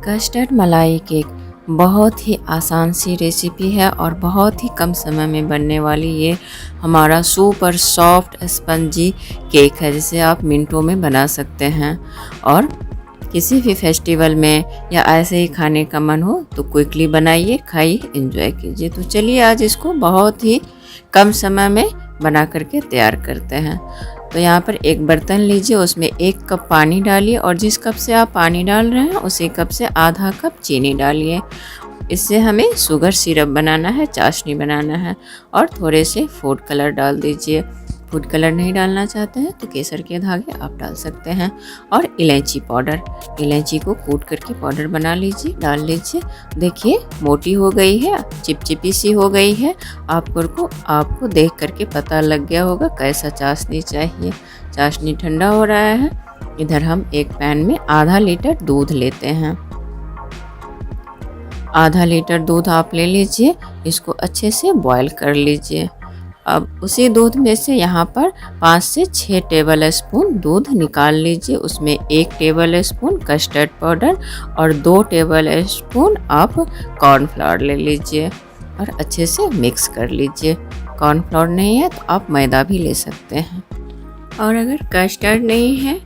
Custard मलाई cake बहुत ही आसान सी रेसिपी है और बहुत ही कम समय में बनने वाली ये हमारा सुपर सॉफ्ट स्पंजी केक है जिसे आप मिनटों में बना सकते हैं। और किसी भी फेस्टिवल में या ऐसे ही खाने का मन हो तो क्विकली बनाइए, खाइए, एंजॉय कीजिए। तो चलिए आज इसको बहुत ही कम समय में बना करके तैयार करते हैं। तो यहाँ पर एक बर्तन लीजिए, उसमें 1 कप पानी डालिए और जिस कप से आप पानी डाल रहे हैं उसी कप से आधा कप चीनी डालिए। इससे हमें शुगर सिरप बनाना है, चाशनी बनाना है। और थोड़े से फूड कलर डाल दीजिए। फूड कलर नहीं डालना चाहते हैं तो केसर के धागे आप डाल सकते हैं। और इलायची पाउडर, इलायची को कूट करके पाउडर बना लीजिए, डाल लीजिए। देखिए मोटी हो गई है, चिपचिपी सी हो गई है। आपको देख करके पता लग गया होगा कैसा चाशनी चाहिए। चाशनी ठंडा हो रहा है। इधर हम एक पैन में आधा लीटर दूध लेते हैं। आधा लीटर दूध आप ले लीजिए, इसको अच्छे से बॉईल कर लीजिए। अब उसी दूध में से यहाँ पर 5 से 6 टेबल स्पून दूध निकाल लीजिए। उसमें 1 टेबल स्पून कस्टर्ड पाउडर और 2 टेबल स्पून आप कॉर्नफ्लावर ले लीजिए और अच्छे से मिक्स कर लीजिए। कॉर्नफ्लावर नहीं है तो आप मैदा भी ले सकते हैं। और अगर कस्टर्ड नहीं है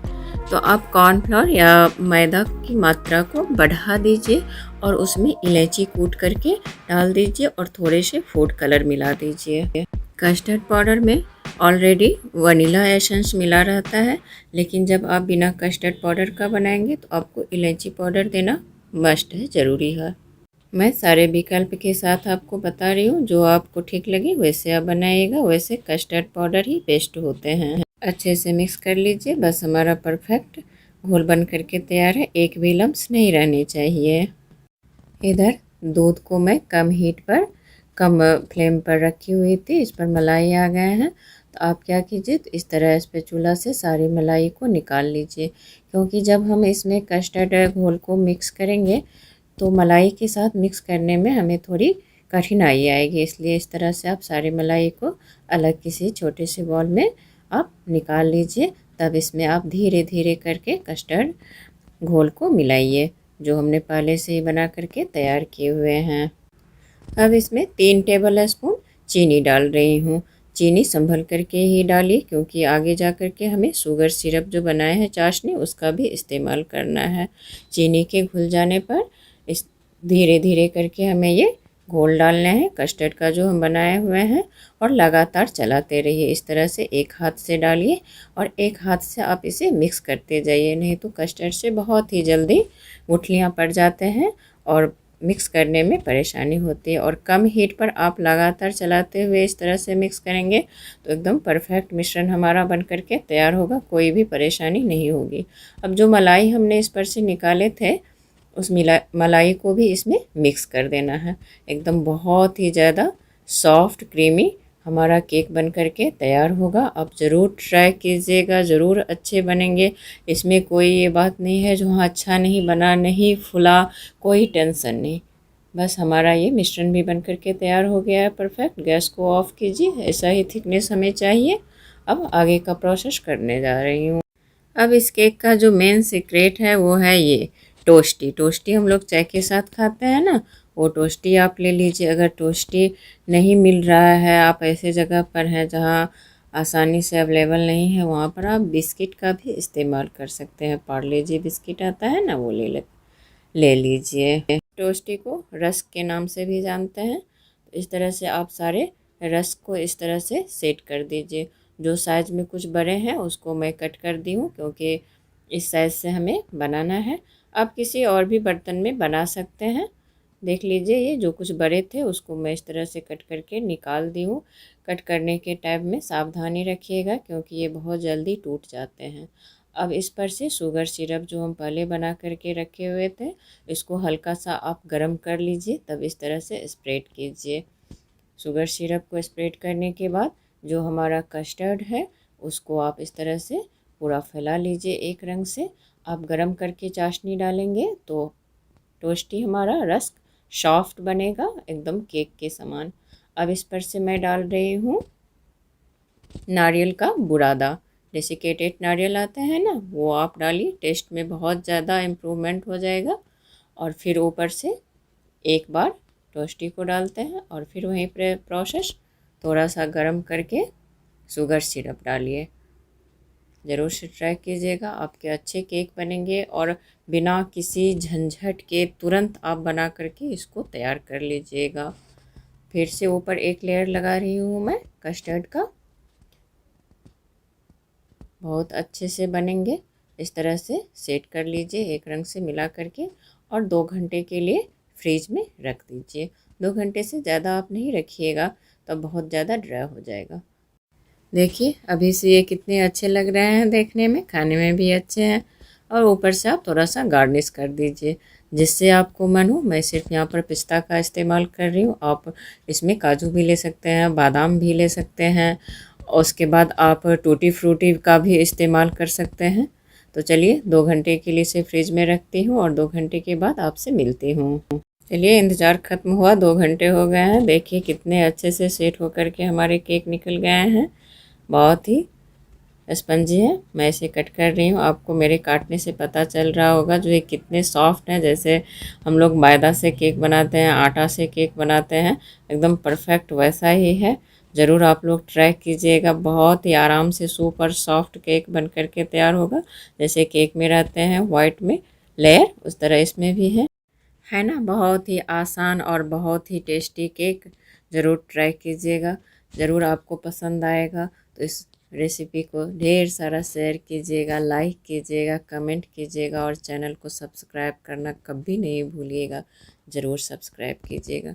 तो आप कॉर्नफ्लावर या मैदा की मात्रा को बढ़ा दीजिए और उसमें इलायची कूट करके डाल दीजिए और थोड़े से फूड कलर मिला दीजिए। कस्टर्ड पाउडर में ऑलरेडी वनीला एसेंस मिला रहता है, लेकिन जब आप बिना कस्टर्ड पाउडर का बनाएंगे तो आपको इलायची पाउडर देना मस्ट है, ज़रूरी है। मैं सारे विकल्प के साथ आपको बता रही हूँ, जो आपको ठीक लगे वैसे आप बनाइएगा। वैसे कस्टर्ड पाउडर ही बेस्ट होते हैं। अच्छे से मिक्स कर लीजिए। बस हमारा परफेक्ट घोल बन करके तैयार है। एक भी लम्स नहीं रहने चाहिए। इधर दूध को मैं कम हीट पर, कम फ्लेम पर रखी हुई थी। इस पर मलाई आ गए हैं। तो आप क्या कीजिए, तो इस तरह स्पैचुला से सारी मलाई को निकाल लीजिए, क्योंकि जब हम इसमें कस्टर्ड घोल को मिक्स करेंगे तो मलाई के साथ मिक्स करने में हमें थोड़ी कठिनाई आएगी। इसलिए इस तरह से आप सारी मलाई को अलग किसी छोटे से बॉल में आप निकाल लीजिए। तब इसमें आप धीरे धीरे करके कस्टर्ड घोल को मिलाइए, जो हमने पहले से ही बना करके तैयार किए हुए हैं। अब इसमें 3 टेबल स्पून चीनी डाल रही हूँ। चीनी संभल करके ही डालिए, क्योंकि आगे जा कर के हमें शुगर सिरप जो बनाए हैं चाशनी, उसका भी इस्तेमाल करना है। चीनी के घुल जाने पर इस धीरे धीरे करके हमें ये घोल डालना है कस्टर्ड का जो हम बनाए हुए हैं, और लगातार चलाते रहिए। इस तरह से एक हाथ से डालिए और एक हाथ से आप इसे मिक्स करते जाइए, नहीं तो कस्टर्ड से बहुत ही जल्दी गुठलियाँ पड़ जाते हैं और मिक्स करने में परेशानी होती है। और कम हीट पर आप लगातार चलाते हुए इस तरह से मिक्स करेंगे तो एकदम परफेक्ट मिश्रण हमारा बन करके तैयार होगा, कोई भी परेशानी नहीं होगी। अब जो मलाई हमने इस पर से निकाले थे, उस मलाई को भी इसमें मिक्स कर देना है। एकदम बहुत ही ज़्यादा सॉफ्ट क्रीमी हमारा केक बन करके तैयार होगा। आप ज़रूर ट्राई कीजिएगा, ज़रूर अच्छे बनेंगे। इसमें कोई ये बात नहीं है जो हाँ अच्छा नहीं बना, नहीं फूला, कोई टेंशन नहीं। बस हमारा ये मिश्रण भी बन करके तैयार हो गया है परफेक्ट। गैस को ऑफ कीजिए। ऐसा ही थिकनेस हमें चाहिए। अब आगे का प्रोसेस करने जा रही हूँ। अब इस केक का जो मेन सीक्रेट है वो है ये टोस्टी। टोस्टी हम लोग चाय के साथ खाते हैं ना, वो टोस्टी आप ले लीजिए। अगर टोस्टी नहीं मिल रहा है, आप ऐसे जगह पर हैं जहाँ आसानी से अवेलेबल नहीं है, वहाँ पर आप बिस्किट का भी इस्तेमाल कर सकते हैं। पार्ले जी बिस्किट आता है ना, वो ले लीजिए। टोस्टी को रस्क के नाम से भी जानते हैं। तो इस तरह से आप सारे रस्क को इस तरह से सेट कर दीजिए। जो साइज़ में कुछ बड़े हैं उसको मैं कट कर दी हूँ, क्योंकि इस साइज़ से हमें बनाना है। आप किसी और भी बर्तन में बना सकते हैं। देख लीजिए, ये जो कुछ बड़े थे उसको मैं इस तरह से कट करके निकाल दी हूँ। कट करने के टाइम में सावधानी रखिएगा, क्योंकि ये बहुत जल्दी टूट जाते हैं। अब इस पर से शुगर सिरप जो हम पहले बना करके रखे हुए थे, इसको हल्का सा आप गर्म कर लीजिए, तब इस तरह से स्प्रेड कीजिए। शुगर सिरप को स्प्रेड करने के बाद जो हमारा कस्टर्ड है उसको आप इस तरह से पूरा फैला लीजिए एक रंग से। आप गरम करके चाशनी डालेंगे तो टोस्टी हमारा रस्क सॉफ्ट बनेगा, एकदम केक के समान। अब इस पर से मैं डाल रही हूँ नारियल का बुरादा। डेसिकेटेड नारियल आता है ना, वो आप डालिए। टेस्ट में बहुत ज़्यादा इम्प्रूवमेंट हो जाएगा। और फिर ऊपर से एक बार टोस्टी को डालते हैं और फिर वहीं पर प्रोसेस थोड़ा सा गर्म करके शुगर सिरप डालिए। ज़रूर से ट्राई कीजिएगा, आपके अच्छे केक बनेंगे और बिना किसी झंझट के तुरंत आप बना करके इसको तैयार कर लीजिएगा। फिर से ऊपर एक लेयर लगा रही हूँ मैं कस्टर्ड का। बहुत अच्छे से बनेंगे। इस तरह से सेट कर लीजिए एक रंग से मिला करके और 2 घंटे के लिए फ्रिज में रख दीजिए। 2 घंटे से ज़्यादा आप नहीं रखिएगा, तब बहुत ज़्यादा ड्राई हो जाएगा। देखिए अभी से ये कितने अच्छे लग रहे हैं, देखने में खाने में भी अच्छे हैं। और ऊपर से आप थोड़ा सा गार्निश कर दीजिए जिससे आपको मन हो। मैं सिर्फ यहाँ पर पिस्ता का इस्तेमाल कर रही हूँ, आप इसमें काजू भी ले सकते हैं, बादाम भी ले सकते हैं, और उसके बाद आप टूटी फ्रूटी का भी इस्तेमाल कर सकते हैं। तो चलिए 2 घंटे के लिए इसे फ्रिज में रखती हूँ और 2 घंटे के बाद आपसे मिलती हूँ। चलिए इंतज़ार ख़त्म हुआ, 2 घंटे हो गए हैं। देखिए कितने अच्छे से सेट होकर के हमारे केक निकल गए हैं। बहुत ही स्पंजी है। मैं इसे कट कर रही हूँ, आपको मेरे काटने से पता चल रहा होगा जो ये कितने सॉफ्ट हैं। जैसे हम लोग मैदा से केक बनाते हैं, आटा से केक बनाते हैं, एकदम परफेक्ट वैसा ही है। ज़रूर आप लोग ट्राई कीजिएगा। बहुत ही आराम से सुपर सॉफ्ट केक बन कर के तैयार होगा। जैसे केक में रहते हैं वाइट में लेयर, उस तरह इसमें भी है ना। बहुत ही आसान और बहुत ही टेस्टी केक। ज़रूर ट्राई कीजिएगा, ज़रूर आपको पसंद आएगा। तो इस रेसिपी को ढेर सारा शेयर कीजिएगा, लाइक कीजिएगा, कमेंट कीजिएगा और चैनल को सब्सक्राइब करना कभी नहीं भूलिएगा। ज़रूर सब्सक्राइब कीजिएगा।